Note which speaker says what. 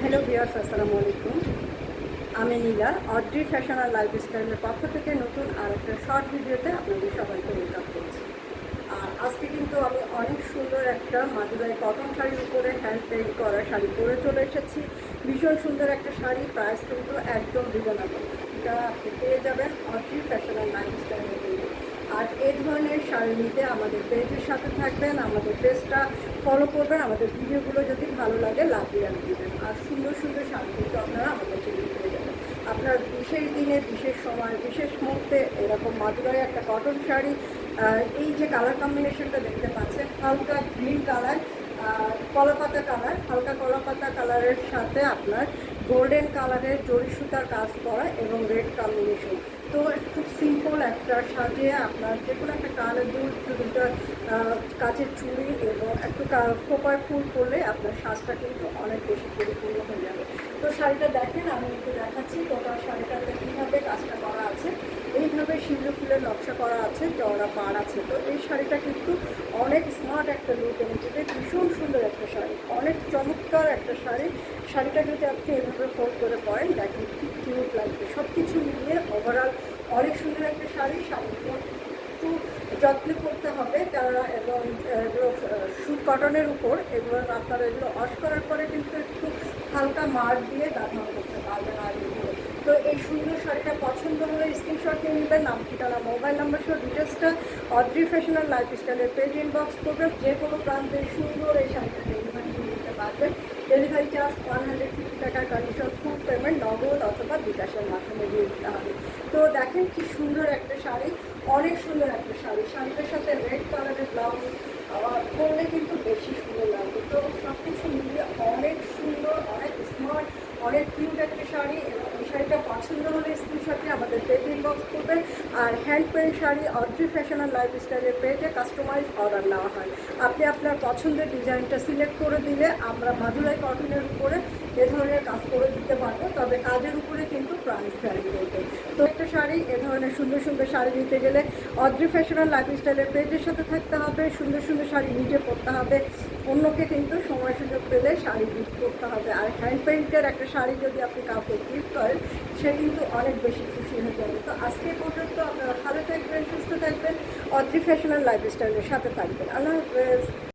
Speaker 1: Hello viewers, আসসালামু আলাইকুম। আমি নীলা, অড্রি ফ্যাশন আর লাইফস্টাইলের পক্ষ থেকে নতুন আর একটা শর্ট ভিডিওতে আপনাদের সবাইকে ওয়েলকাম করছি। আর আজকে কিন্তু আমি অনেক সুন্দর একটা মাদুরাই কটন শাড়ির উপরে হ্যান্ড পেইন্ট করা শাড়ি পরে চলে এসেছি। ভীষণ সুন্দর একটা শাড়ি, প্রাইস কিন্তু একদম রিজনেবল। এটা আপনি পেয়ে যাবেন অড্রি ফ্যাশন আর লাইফস্টাইলের জন্য। আর এই ধরনের শাড়ি নিতে আমাদের পেজের সাথে থাকবেন, আমাদের পেজটা ফলো করবেন, আমাদের ভিডিওগুলো যদি ভালো লাগে লাইক দিবেন। আর সুন্দর সুন্দর শাড়ি কিন্তু আপনারা আমাদের থেকে পেয়ে যাবেন। আপনার বিশেষ দিনে, বিশেষ সময়, বিশেষ মুহূর্তে এরকম মাদুরাই একটা কটন শাড়ি, এই যে কালার কম্বিনেশনটা দেখতে পাচ্ছেন, হালকা গ্রিন কালার, কলাপাতা কালার, হালকা কলাপাতা কালারের সাথে আপনার গোল্ডেন কালারের জরি সুতার কাজ করা এবং রেড কম্বিনেশন। তো খুব সিম্পল একটা সাজিয়ে আপনার যে কোনো একটা কানের দুটো কাচের চুড়ি এবং একটু খোপার ফুল করলে আপনার সাজটা কিন্তু অনেক বেশি পরিপূর্ণ হয়ে যাবে। তো শাড়িটা দেখেন, আমি একটু দেখাচ্ছি টোটাল শাড়িটাতে কীভাবে কাজটা করা আছে। এইভাবে সিঁদুর ফুলের নকশা করা আছে, চওড়া পাড় আছে। তো এই শাড়িটা কিন্তু অনেক স্মার্ট একটা লুক এবং যেটা ভীষণ সুন্দর একটা শাড়ি, অনেক চমৎকার একটা শাড়ি। শাড়িটা যদি আপনি এভাবে ফোল্ড করে পরেন, দেখেন কি কিউট লাগবে। সব কিছু মিলিয়ে ওভারঅল অনেক সুন্দর একটা শাড়ি। শাড়িগুলো একটু যত্ন করতে হবে কেননা, এবং এগুলো সুত কটনের উপর, এগুলো আপনারা এগুলো ওয়াশ করার পরে কিন্তু একটু হালকা মার দিয়ে ব্যবহার করতে পারবেন আর এগুলো। তো এই সুন্দর শাড়িটা পছন্দ হলে স্ক্রিনশট নিয়ে নেবেন, নাম ঠিকানা মোবাইল নাম্বার সহ ডিটেলসটা অড্রি ফ্যাশন আর লাইফস্টাইলের পেজ ইনবক্স করবেন। যে কোনো প্রান্তে সুন্দর এই শাড়িটা ডেলিভারি দিয়ে দিতে পারবেন। ডেলিভারি চার্জ 150 টাকার কন্ডিশন, ফুল পেমেন্ট নগদ অথবা বিকাশের মাধ্যমে দিয়ে দিতে হবে। তো দেখেন কি সুন্দর একটা শাড়ি, অনেক সুন্দর একটা শাড়ি। শাড়িটার সাথে রেড কালারের ব্লাউজ পরলে কিন্তু বেশি সুন্দর লাগবে। তো সব কিছু মিলিয়ে অনেক সুন্দর, অনেক স্মার্ট, অনেক কিউট একটা শাড়ি। এবং এই শাড়িটা পছন্দ হলে স্ক্রিনশটে আমাদের পেজ ইনবক্স করবেন। আর hand paint sari Audrey fashion আর লাইফস্টাইলের পেজে কাস্টমাইজ অর্ডার নেওয়া হয়। আপনি আপনার পছন্দের ডিজাইনটা সিলেক্ট করে দিলে আমরা মাদুরাই কটনের উপরে এ ধরনের কাজ করে দিতে পারবো, তবে কাজের উপরে কিন্তু প্রাইস ভ্যারি করবে। তো একটা শাড়ি, এ ধরনের সুন্দর সুন্দর শাড়ি নিতে গেলে অড্রি ফ্যাশন আর লাইফস্টাইলের পেজের সাথে থাকতে হবে। সুন্দর সুন্দর শাড়ি নিজে পরতে হবে, অন্যকে কিন্তু সময় সুযোগ পেলে শাড়ি গিফট করতে হবে। আর হ্যান্ড পেইন্টের একটা শাড়ি যদি আপনি কাউকে গিফট করেন, সে কিন্তু অনেক বেশি খুশি হয়ে যাবে। তো আজকে পর্যন্ত আপনারা ভালো থাকবেন, সুস্থ থাকবেন, অড্রি ফ্যাশন আর লাইফস্টাইলের সাথে থাকবেন। আল্লাহ হাফেজ।